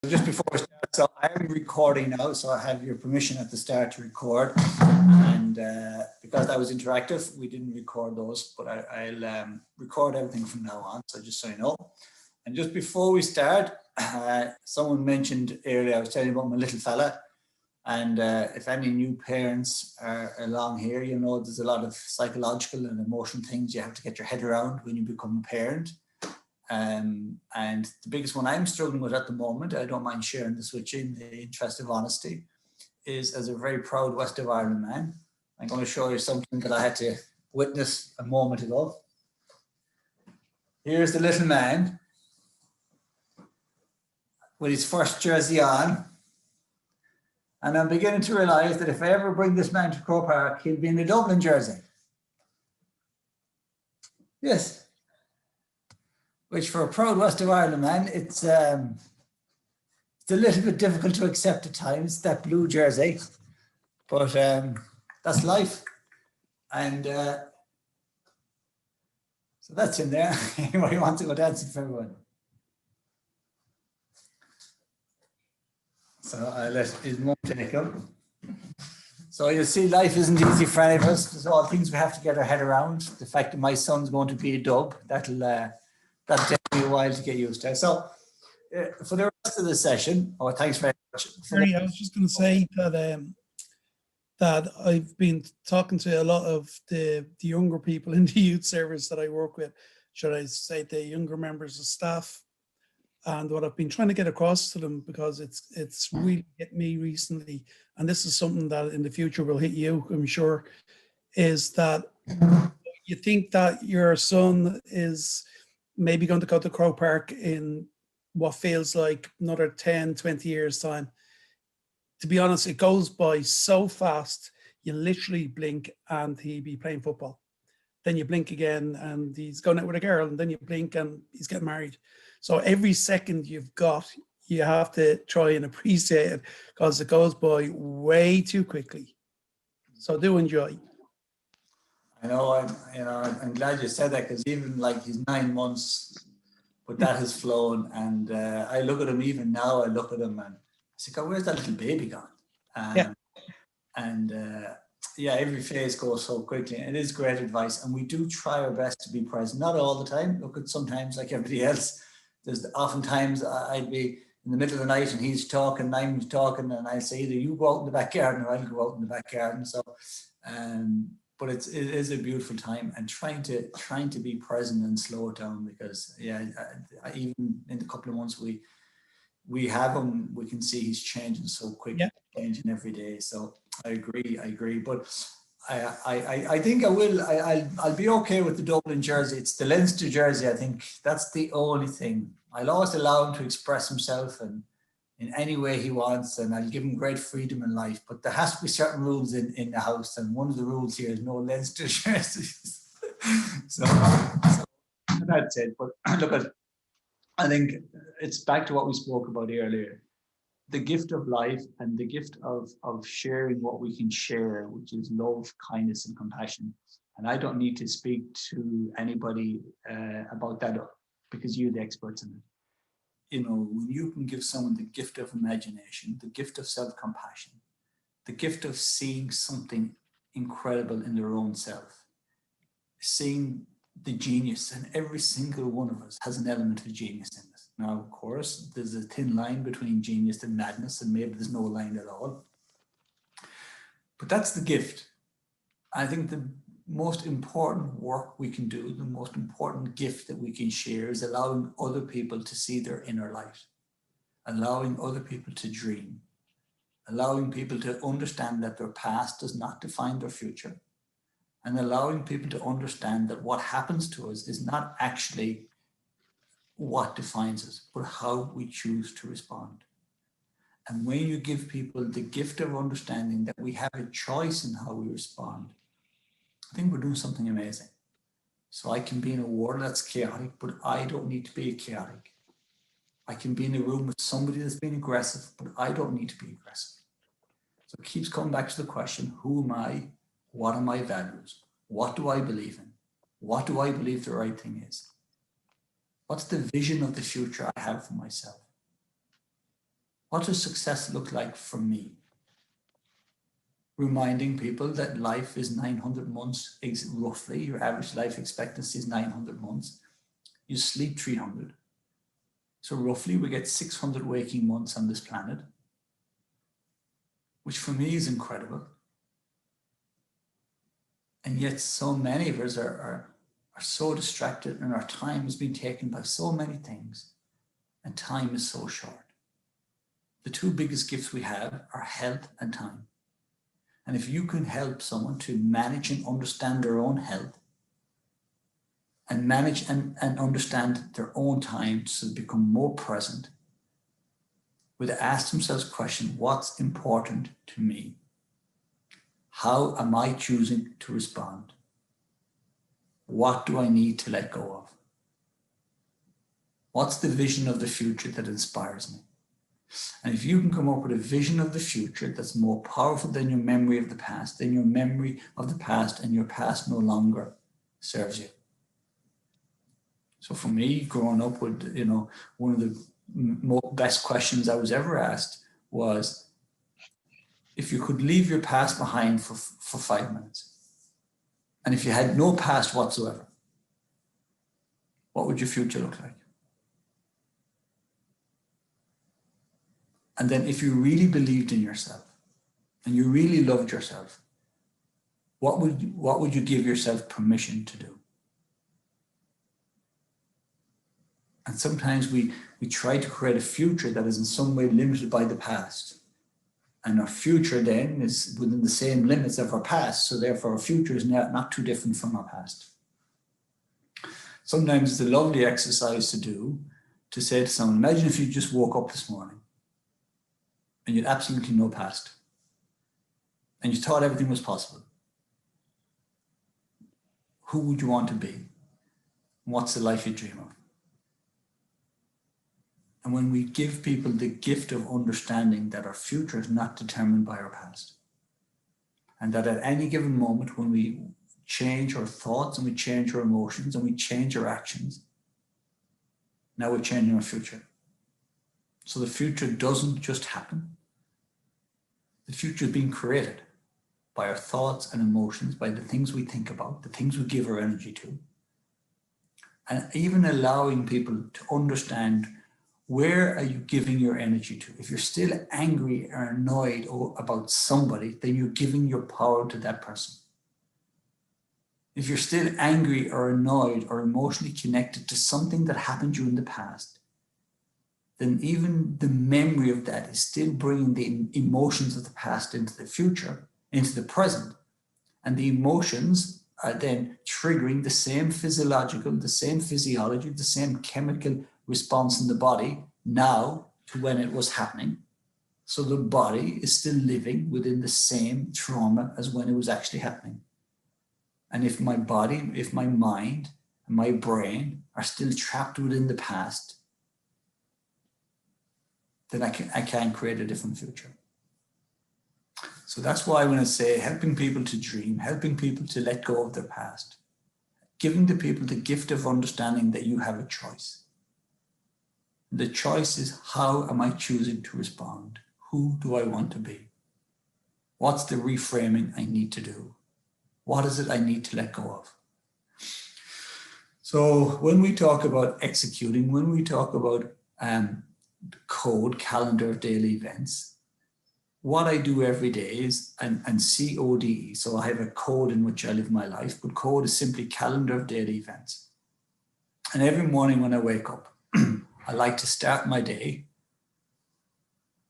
Just before we start, so I am recording now, so I have your permission at the start to record. And because that was interactive, we didn't record those, but I'll record everything from now on, so just so you know. And just before we start, someone mentioned earlier, I was telling you about my little fella, and if any new parents are along here, you know there's a lot of psychological and emotional things you have to get your head around when you become a parent. And the biggest one I'm struggling with at the moment, I don't mind sharing this with you in the interest of honesty, is as a very proud West of Ireland man. I'm going to show you something that I had to witness a moment ago. Here's the little man with his first jersey on. And I'm beginning to realise that if I ever bring this man to Croke Park, he'll be in the Dublin jersey. Yes. Which for a proud West of Ireland man, it's a little bit difficult to accept at times, that blue jersey, but that's life. And so that's in there. Anybody wants to go dancing for everyone? So I'll let his mum take him. So you'll see life isn't easy for any of us. There's all things we have to get our head around. The fact that my son's going to be a dub, that'll take me a while to get used to. So for the rest of the session, thanks very much. Sorry, I was just going to say that I've been talking to a lot of the younger people in the youth service that I work with, should I say the younger members of staff, and what I've been trying to get across to them, because it's really hit me recently, and this is something that in the future will hit you, I'm sure, is that you think that your son is maybe going to go to Croke Park in what feels like another 10, 20 years time. To be honest, it goes by so fast. You literally blink and he'll be playing football. Then you blink again and he's going out with a girl, and then you blink and he's getting married. So every second you've got, you have to try and appreciate it, because it goes by way too quickly. So do enjoy. I know, I'm glad you said that, because even like he's 9 months, but that has flown. And I look at him even now, I look at him and I say, God, where's that little baby gone? Yeah, every phase goes so quickly, and it is great advice. And we do try our best to be present, not all the time. Look at sometimes like everybody else. There's oftentimes I'd be in the middle of the night and he's talking, and I'm talking, and I say either you go out in the back garden or I'll go out in the back garden. So, but it is a beautiful time, and trying to be present and slow it down, because even in the couple of months we have him, we can see he's changing so quickly, changing every day. So I agree. But I think I'll be okay with the Dublin jersey. It's the Leinster jersey. I think that's the only thing. I'll always allow him to express himself and in any way he wants, and I'll give him great freedom in life. But there has to be certain rules in the house, and one of the rules here is no Leinster jerseys. so that's it. But look, I think it's back to what we spoke about earlier. The gift of life and the gift of sharing what we can share, which is love, kindness, and compassion. And I don't need to speak to anybody about that, because you're the experts in it. You know, when you can give someone the gift of imagination, the gift of self-compassion, the gift of seeing something incredible in their own self, seeing the genius, and every single one of us has an element of genius in us. Now, of course, there's a thin line between genius and madness, and maybe there's no line at all. But that's the gift. I think the most important work we can do, the most important gift that we can share, is allowing other people to see their inner light, allowing other people to dream, allowing people to understand that their past does not define their future, and allowing people to understand that what happens to us is not actually what defines us, but how we choose to respond. And when you give people the gift of understanding that we have a choice in how we respond, I think we're doing something amazing. So I can be in a world that's chaotic, but I don't need to be chaotic. I can be in a room with somebody that's being aggressive, but I don't need to be aggressive. So it keeps coming back to the question, who am I? What are my values? What do I believe in? What do I believe the right thing is? What's the vision of the future I have for myself? What does success look like for me? Reminding people that life is 900 months, roughly. Your average life expectancy is 900 months. You sleep 300. So roughly we get 600 waking months on this planet, which for me is incredible. And yet so many of us are so distracted, and our time has been taken by so many things, and time is so short. The two biggest gifts we have are health and time. And if you can help someone to manage and understand their own health, and manage and understand their own time so they become more present, would ask themselves the question, what's important to me? How am I choosing to respond? What do I need to let go of? What's the vision of the future that inspires me? And if you can come up with a vision of the future that's more powerful than your memory of the past, then your memory of the past and your past no longer serves you. So for me, growing up with, one of the best questions I was ever asked was, if you could leave your past behind for 5 minutes, and if you had no past whatsoever, what would your future look like? And then if you really believed in yourself and you really loved yourself, what would you give yourself permission to do? And sometimes we try to create a future that is in some way limited by the past. And our future then is within the same limits of our past. So therefore our future is not too different from our past. Sometimes it's a lovely exercise to do, to say to someone, imagine if you just woke up this morning and you had absolutely no past, and you thought everything was possible. Who would you want to be? What's the life you dream of? And when we give people the gift of understanding that our future is not determined by our past, and that at any given moment when we change our thoughts and we change our emotions and we change our actions, now we're changing our future. So the future doesn't just happen. The future is being created by our thoughts and emotions, by the things we think about, the things we give our energy to. And even allowing people to understand, where are you giving your energy to? If you're still angry or annoyed about somebody, then you're giving your power to that person. If you're still angry or annoyed or emotionally connected to something that happened to you in the past, then even the memory of that is still bringing the emotions of the past into the future, into the present. And the emotions are then triggering the same physiological, the same physiology, the same chemical response in the body now to when it was happening. So the body is still living within the same trauma as when it was actually happening. And if my body, if my mind and my brain are still trapped within the past, then I can't create a different future. So that's why when I say helping people to dream, helping people to let go of their past, giving the people the gift of understanding that you have a choice. The choice is, how am I choosing to respond? Who do I want to be? What's the reframing I need to do? What is it I need to let go of? So when we talk about executing, when we talk about code, calendar of daily events, what I do every day is, and CODE, so I have a code in which I live my life, but code is simply calendar of daily events. And every morning when I wake up, I like to start my day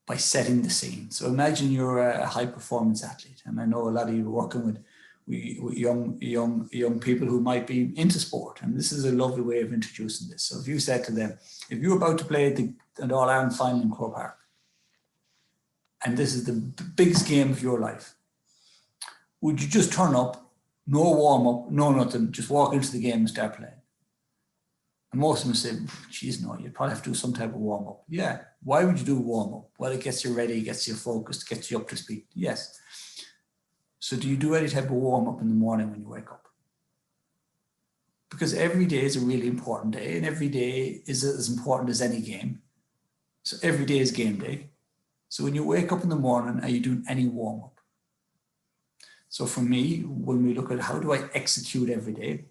by setting the scene. So imagine you're a high performance athlete, and I know a lot of you are working with young people who might be into sport, and this is a lovely way of introducing this. So if you said to them, if you're about to play an All-Ireland final in Croke Park, and this is the biggest game of your life, would you just turn up, no warm up, no nothing, just walk into the game and start playing? And most of them say, geez, no, you'd probably have to do some type of warm up. Yeah, why would you do a warm up? Well, it gets you ready, gets you focused, gets you up to speed. Yes. So do you do any type of warm up in the morning when you wake up? Because every day is a really important day, and every day is as important as any game. So every day is game day. So when you wake up in the morning, are you doing any warm up? So for me, when we look at how do I execute every day,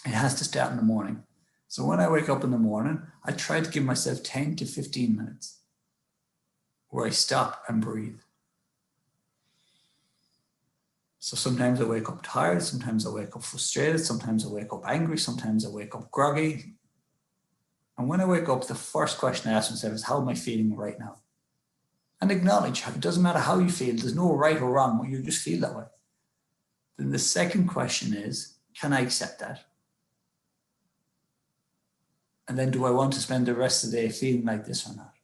it has to start in the morning. So when I wake up in the morning, I try to give myself 10 to 15 minutes where I stop and breathe. So sometimes I wake up tired, sometimes I wake up frustrated, sometimes I wake up angry, sometimes I wake up groggy. And when I wake up, the first question I ask myself is, how am I feeling right now? And acknowledge, it doesn't matter how you feel, there's no right or wrong, you just feel that way. Then the second question is, can I accept that? And then do I want to spend the rest of the day feeling like this or not?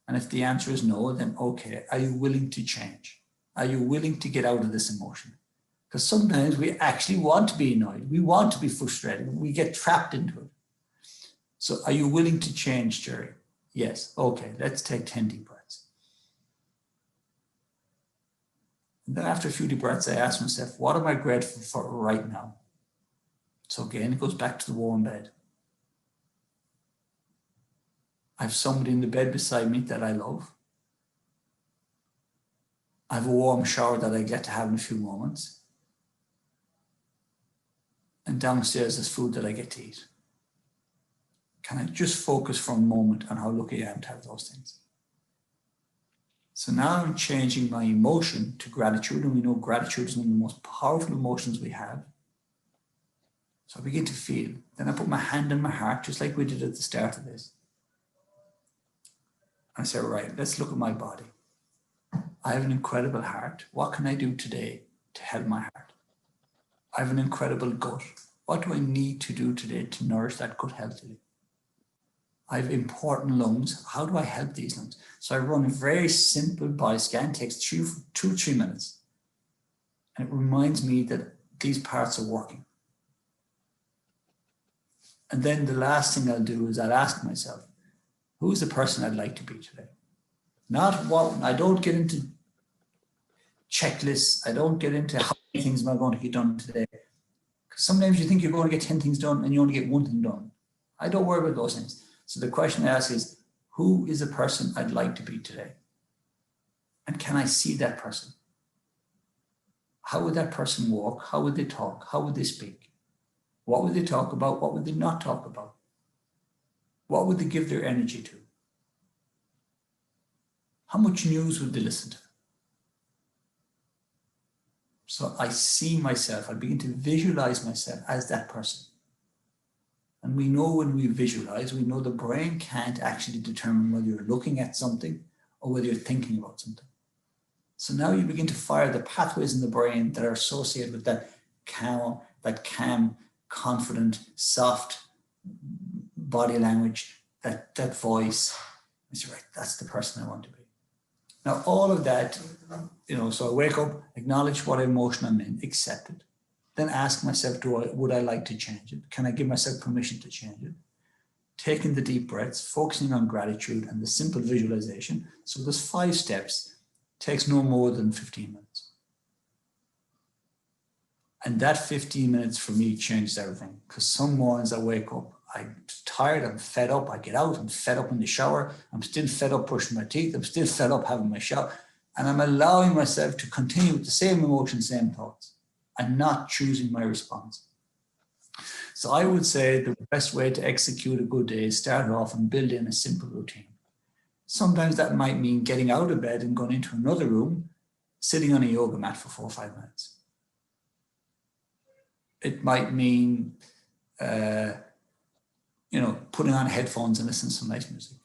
And if the answer is no, then okay, are you willing to change? Are you willing to get out of this emotion? Because sometimes we actually want to be annoyed. We want to be frustrated. We get trapped into it. So are you willing to change, Jerry? Yes. Okay, let's take 10 deep breaths. And then after a few deep breaths, I ask myself, what am I grateful for right now? So again, it goes back to the warm bed. I have somebody in the bed beside me that I love. I have a warm shower that I get to have in a few moments. And downstairs there's food that I get to eat. Can I just focus for a moment on how lucky I am to have those things? So now I'm changing my emotion to gratitude, and we know gratitude is one of the most powerful emotions we have. So I begin to feel. Then I put my hand on my heart, just like we did at the start of this. I say, right, let's look at my body. I have an incredible heart. What can I do today to help my heart? I have an incredible gut. What do I need to do today to nourish that gut healthily? I have important lungs. How do I help these lungs? So I run a very simple body scan, takes 2-3 minutes. And it reminds me that these parts are working. And then the last thing I'll do is I'll ask myself, who's the person I'd like to be today? Not what, I don't get into checklists. I don't get into how many things am I going to get done today. Because sometimes you think you're going to get 10 things done and you only get one thing done. I don't worry about those things. So the question I ask is, who is the person I'd like to be today? And can I see that person? How would that person walk? How would they talk? How would they speak? What would they talk about? What would they not talk about? What would they give their energy to? How much news would they listen to? So I see myself, I begin to visualize myself as that person. And we know when we visualize, we know the brain can't actually determine whether you're looking at something or whether you're thinking about something. So now you begin to fire the pathways in the brain that are associated with that calm, confident, soft body language, that voice. I say, right, that's the person I want to be. Now, all of that, so I wake up, acknowledge what emotion I'm in, accept it. Then ask myself, would I like to change it? Can I give myself permission to change it? Taking the deep breaths, focusing on gratitude and the simple visualization. So there's 5 steps, takes no more than 15 minutes. And that 15 minutes for me changes everything. Because some mornings I wake up, I'm tired, I'm fed up, I get out, I'm fed up in the shower, I'm still fed up brushing my teeth, I'm still fed up having my shower, and I'm allowing myself to continue with the same emotions, same thoughts, and not choosing my response. So I would say the best way to execute a good day is start off and build in a simple routine. Sometimes that might mean getting out of bed and going into another room, sitting on a yoga mat for 4 or 5 minutes. It might mean putting on headphones and listening to some nice music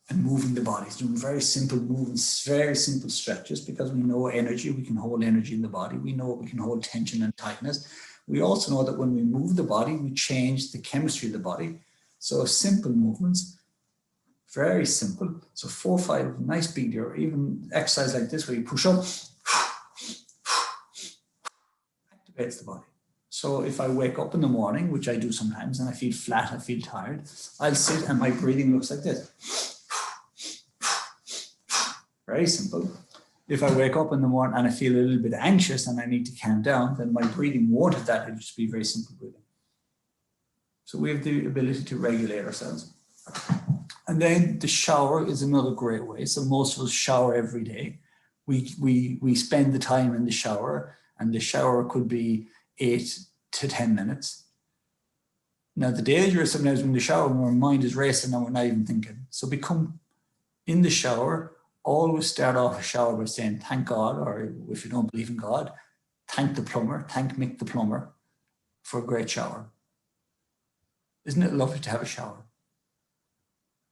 and moving the body, doing very simple movements, very simple stretches, because we know energy, we can hold energy in the body. We know we can hold tension and tightness. We also know that when we move the body, we change the chemistry of the body. So simple movements, very simple. So 4 or 5 nice big, or even exercise like this where you push up, activates the body. So if I wake up in the morning, which I do sometimes, and I feel flat, I feel tired, I'll sit and my breathing looks like this. Very simple. If I wake up in the morning and I feel a little bit anxious and I need to calm down, then my breathing won't have that. It'll just be very simple breathing. So we have the ability to regulate ourselves. And then the shower is another great way. So most of us shower every day. We spend the time in the shower, and the shower could be 8 to 10 minutes. Now, the danger is sometimes when the shower, when our mind is racing and we're not even thinking. So become in the shower, always start off a shower by saying, thank God, or if you don't believe in God, thank the plumber, thank Mick the plumber for a great shower. Isn't it lovely to have a shower?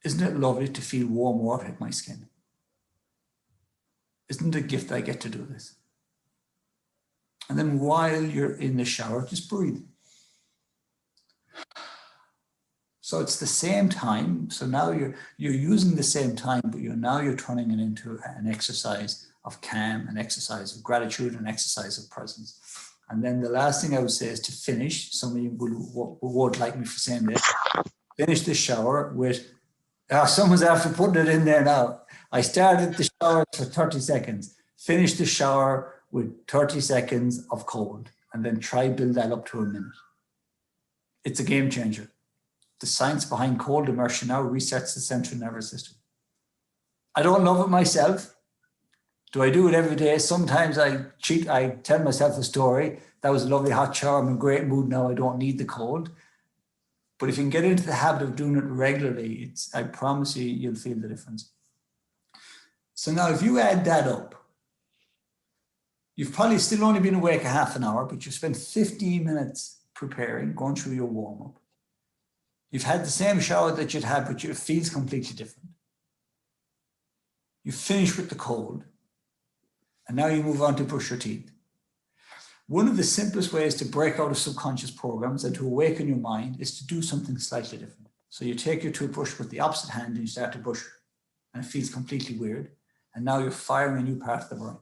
Isn't it lovely to feel warm water hit my skin? Isn't it a gift that I get to do this? And then while you're in the shower, just breathe. So it's the same time. So now you're using the same time, but you're turning it into an exercise of calm, an exercise of gratitude, an exercise of presence. And then the last thing I would say is to finish. Some of you won't like me for saying this. Finish the shower with, someone's after putting it in there now. I started the shower for 30 seconds. Finish the shower with 30 seconds of cold, and then try build that up to a minute. It's a game changer. The science behind cold immersion now resets the central nervous system. I don't love it myself. Do I do it every day? Sometimes I cheat. I tell myself a story. That was a lovely hot shower. I'm in a great mood now. I don't need the cold. But if you can get into the habit of doing it regularly, I promise you, you'll feel the difference. So now if you add that up, you've probably still only been awake a half an hour, but you spent 15 minutes preparing, going through your warm-up. You've had the same shower that you'd had, but it feels completely different. You finish with the cold, and now you move on to brush your teeth. One of the simplest ways to break out of subconscious programs and to awaken your mind is to do something slightly different. So you take your toothbrush with the opposite hand and you start to brush, and it feels completely weird. And now you're firing a new part of the brain.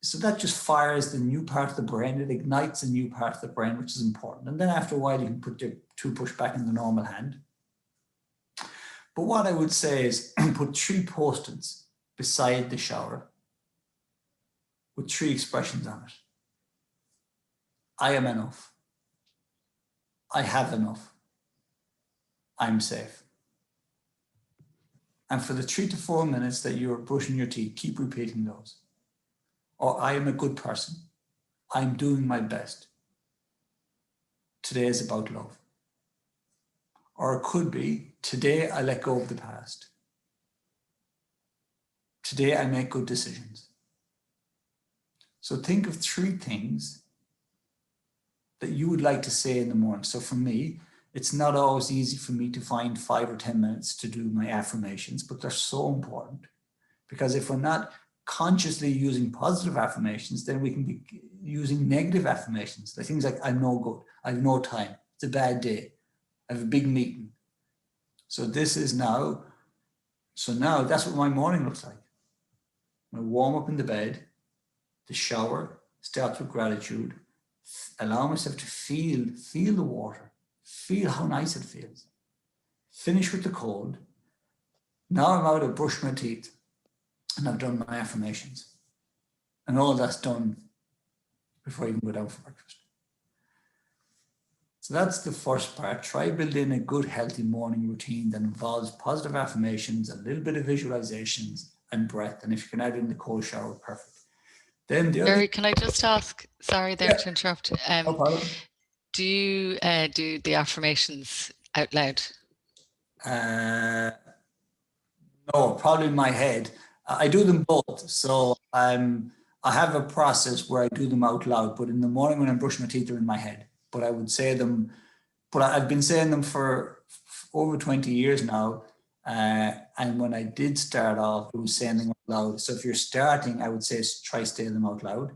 So that just fires the new part of the brain. It ignites a new part of the brain, which is important. And then after a while, you can put your toothbrush back in the normal hand. But what I would say is put 3 Post-its beside the shower with 3 expressions on it. I am enough. I have enough. I'm safe. And for the 3 to 4 minutes that you're brushing your teeth, keep repeating those. Or I am a good person. I'm doing my best. Today is about love. Or it could be, today I let go of the past. Today I make good decisions. So think of 3 things that you would like to say in the morning. So for me, it's not always easy for me to find 5 or 10 minutes to do my affirmations, but they're so important. Because if we're not consciously using positive affirmations, then we can be using negative affirmations. Like things like, I'm no good, I have no time, it's a bad day, I have a big meeting. So this is now, that's what my morning looks like. I warm up in the bed, the shower starts with gratitude, allow myself to feel the water, feel how nice it feels. Finish with the cold. Now I'm out to brush my teeth and I've done my affirmations. And all that's done before I even go down for breakfast. So that's the first part. Try building a good, healthy morning routine that involves positive affirmations, a little bit of visualizations and breath. And if you can add in the cold shower, perfect. Then the other. Barry, can I just ask, sorry there to interrupt. No problem. Do you do the affirmations out loud? No, probably in my head. I do them both. So I have a process where I do them out loud, but in the morning when I'm brushing my teeth, they're in my head. But I would say them, but I've been saying them for over 20 years now. And when I did start off, I was saying them out loud. So if you're starting, I would say try saying them out loud,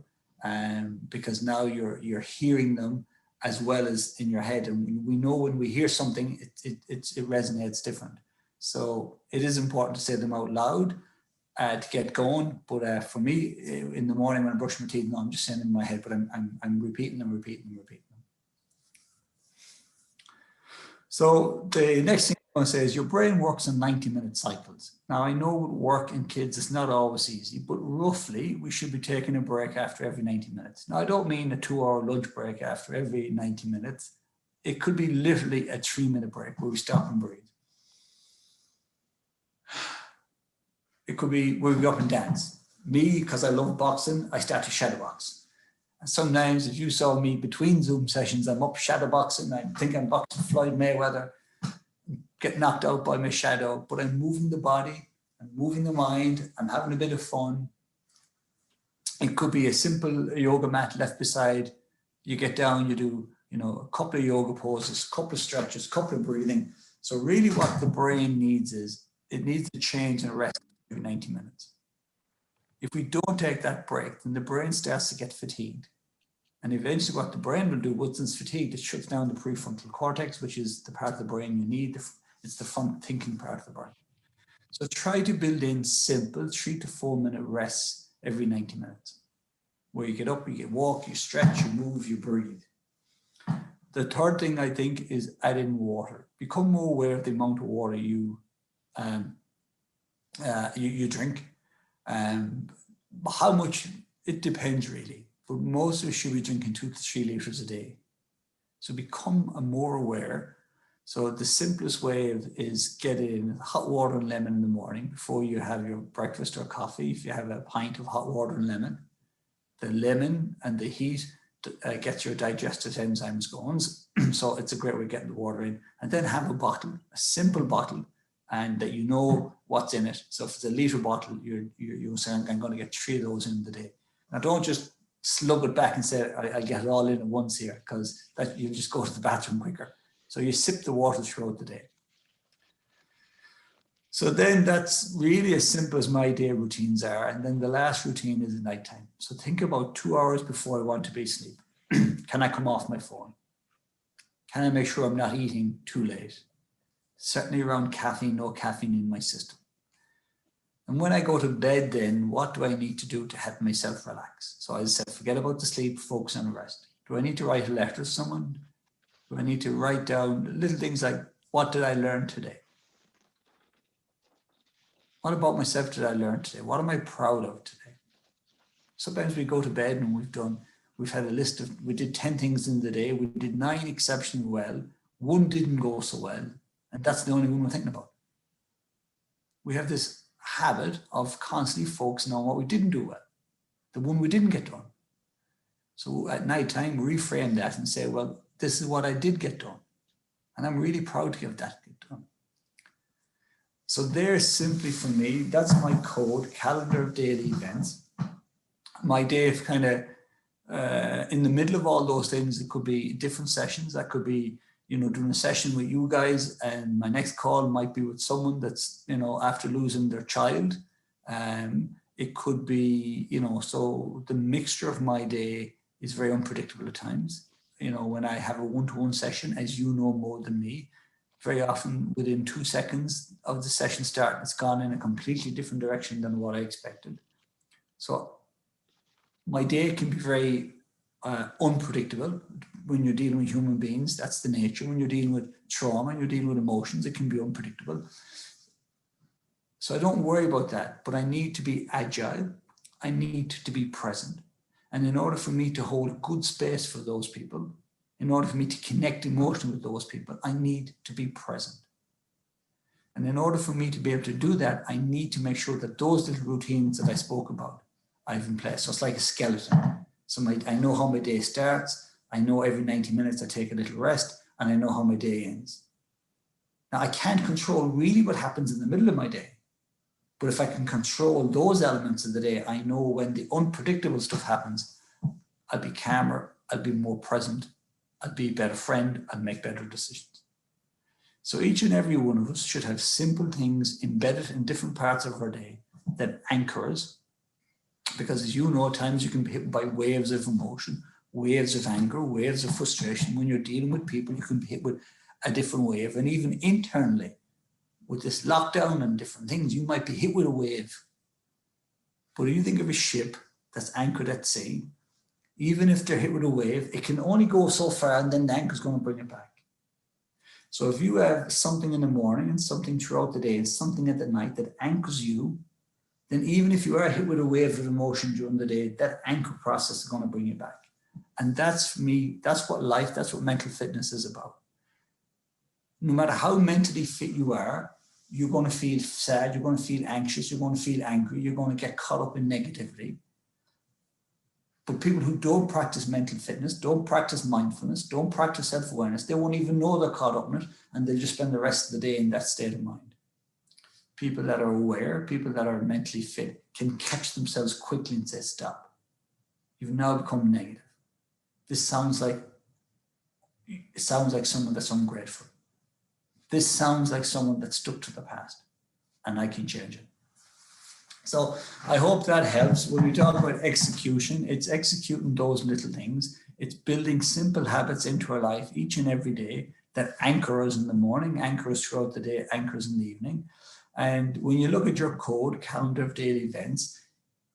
because now you're hearing them as well as in your head. And we know when we hear something, it resonates different. So it is important to say them out loud to get going. But for me, in the morning when I'm brushing my teeth, no, I'm just saying them in my head, but I'm repeating them. So the next thing I want to say is your brain works in 90-minute cycles. Now, I know with work and kids, it's not always easy, but roughly we should be taking a break after every 90 minutes. Now, I don't mean a 2-hour lunch break after every 90 minutes. It could be literally a 3-minute break where we stop and breathe. It could be we'll go up and dance. Me, because I love boxing, I start to shadow box. And sometimes if you saw me between Zoom sessions, I'm up shadow boxing. I think I'm boxing Floyd Mayweather, get knocked out by my shadow, but I'm moving the body, I'm moving the mind, I'm having a bit of fun. It could be a simple yoga mat left beside. You get down, you do, a couple of yoga poses, couple of stretches, couple of breathing. So really what the brain needs is, it needs to change and rest every 90 minutes. If we don't take that break, then the brain starts to get fatigued. And eventually what the brain will do, once it's fatigued, it shuts down the prefrontal cortex, which is the part of the brain you need. It's the front thinking part of the brain. So try to build in simple 3 to 4 minute rests every 90 minutes, where you get up, you walk, you stretch, you move, you breathe. The third thing I think is add in water. Become more aware of the amount of water you drink. How much, it depends really, but most of us should be drinking 2 to 3 liters a day. So become more aware. So the simplest way is get in hot water and lemon in the morning before you have your breakfast or coffee. If you have a pint of hot water and lemon, the lemon and the heat gets your digestive enzymes going. So it's a great way of getting the water in. And then have a bottle, a simple bottle, and that you know what's in it. So if it's a liter bottle, you're saying, I'm going to get 3 of those in the day. Now don't just slug it back and say, I'll get it all in at once here, because that you'll just go to the bathroom quicker. So you sip the water throughout the day. So then that's really as simple as my day routines are. And then the last routine is at nighttime. So think about 2 hours before I want to be asleep. Can I come off my phone? Can I make sure I'm not eating too late? Certainly around caffeine, no caffeine in my system. And when I go to bed then, what do I need to do to help myself relax? So I said, forget about the sleep, focus on rest. Do I need to write a letter to someone? Do I need to write down little things like, what did I learn today? What about myself did I learn today? What am I proud of today? Sometimes we go to bed and we've had a list of, we did 10 things in the day. We did 9 exceptionally well. 1 didn't go so well. And that's the only one we're thinking about. We have this habit of constantly focusing on what we didn't do well, the one we didn't get done. So at night time, reframe that and say, well, this is what I did get done. And I'm really proud to get that done. So there's simply for me, that's my code, calendar of daily events. My day is kind of in the middle of all those things. It could be different sessions. That could be, doing a session with you guys, and my next call might be with someone that's, after losing their child. It could be, so the mixture of my day is very unpredictable at times. When I have a one-to-one session, as you know more than me, very often within 2 seconds of the session start, it's gone in a completely different direction than what I expected. So my day can be very unpredictable. When you're dealing with human beings, that's the nature. When you're dealing with trauma and you're dealing with emotions, it can be unpredictable. So I don't worry about that, but I need to be agile. I need to be present. And in order for me to hold good space for those people, in order for me to connect emotionally with those people, I need to be present. And in order for me to be able to do that, I need to make sure that those little routines that I spoke about, I have in place. So it's like a skeleton. So I know how my day starts. I know every 90 minutes I take a little rest, and I know how my day ends. Now, I can't control really what happens in the middle of my day. But if I can control those elements of the day, I know when the unpredictable stuff happens, I'll be calmer, I'll be more present, I'll be a better friend, I'll make better decisions. So each and every one of us should have simple things embedded in different parts of our day that anchor us. Because as you know, at times you can be hit by waves of emotion, waves of anger, waves of frustration. When you're dealing with people, you can be hit with a different wave. And even internally, with this lockdown and different things, you might be hit with a wave. But if you think of a ship that's anchored at sea, even if they're hit with a wave, it can only go so far, and then the anchor's going to bring it back. So if you have something in the morning and something throughout the day and something at the night that anchors you, then even if you are hit with a wave of emotion during the day, that anchor process is going to bring you back. And that's for me, that's what mental fitness is about. No matter how mentally fit you are, you're going to feel sad, you're going to feel anxious, you're going to feel angry, you're going to get caught up in negativity. But people who don't practice mental fitness, don't practice mindfulness, don't practice self-awareness, they won't even know they're caught up in it, and they'll just spend the rest of the day in that state of mind. People that are aware, people that are mentally fit, can catch themselves quickly and say, stop. You've now become negative. This sounds like someone that's ungrateful. This sounds like someone that's stuck to the past, and I can change it. So I hope that helps. When we talk about execution, it's executing those little things. It's building simple habits into our life each and every day that anchor us in the morning, anchor us throughout the day, anchor us in the evening. And when you look at your code, calendar of daily events,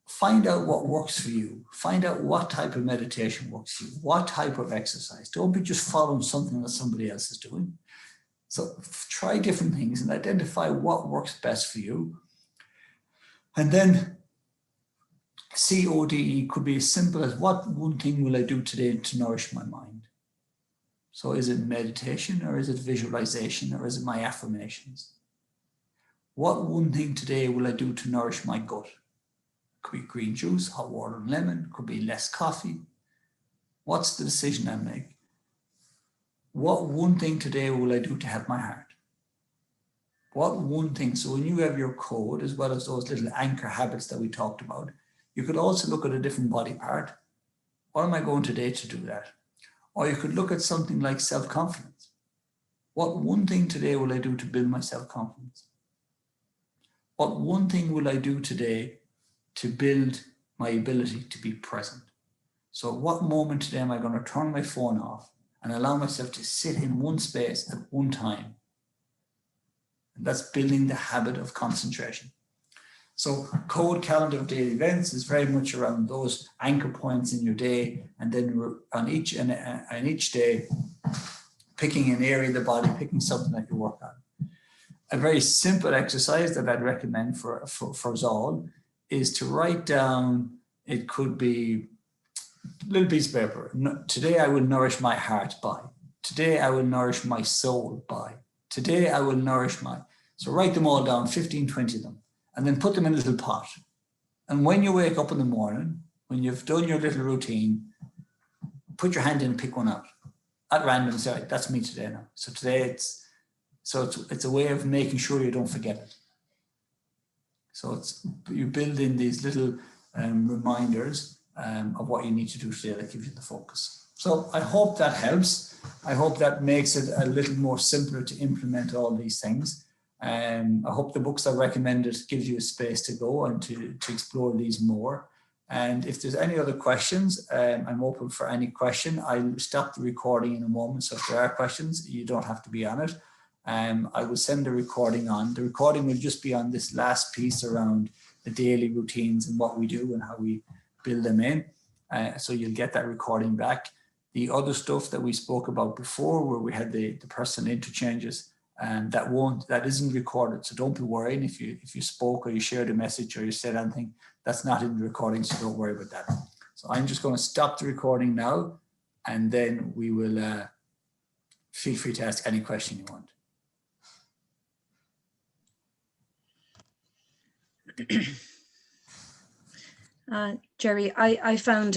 find out what works for you. Find out what type of meditation works for you, what type of exercise. Don't be just following something that somebody else is doing. So try different things and identify what works best for you. And then CODE could be as simple as, what one thing will I do today to nourish my mind? So is it meditation, or is it visualization, or is it my affirmations? What one thing today will I do to nourish my gut? Could be green juice, hot water and lemon, could be less coffee. What's the decision I make? What one thing today will I do to help my heart? What one thing? So when you have your code, as well as those little anchor habits that we talked about, you could also look at a different body part. What am I going today to do that? Or you could look at something like self-confidence. What one thing today will I do to build my self-confidence? What one thing will I do today to build my ability to be present? So what moment today am I going to turn my phone off and allow myself to sit in one space at one time? And that's building the habit of concentration. So code calendar of daily events is very much around those anchor points in your day, and then on each day, picking an area of the body, picking something that you work on. A very simple exercise that I'd recommend for us all is to write down, it could be a little piece of paper. Today I will nourish my heart by. Today I will nourish my soul by. Today I will nourish my. So write them all down, 15, 20 of them, and then put them in a little pot. And when you wake up in the morning, when you've done your little routine, put your hand in and pick one out at random. Say, that's me today now. So today it's a way of making sure you don't forget it. So you build in these little reminders of what you need to do today that gives you the focus. So I hope that helps. I hope that makes it a little more simpler to implement all these things. I hope the books I recommended gives you a space to go and to explore these more. And if there's any other questions, I'm open for any question. I'll stop the recording in a moment. So if there are questions, you don't have to be on it. I will send the recording on. The recording will just be on this last piece around the daily routines and what we do and how we build them in. So you'll get that recording back. The other stuff that we spoke about before, where we had the personal interchanges, that isn't recorded. So don't be worrying if you spoke or you shared a message or you said anything, that's not in the recording. So don't worry about that. So I'm just going to stop the recording now, and then we will feel free to ask any question you want. Jerry, I found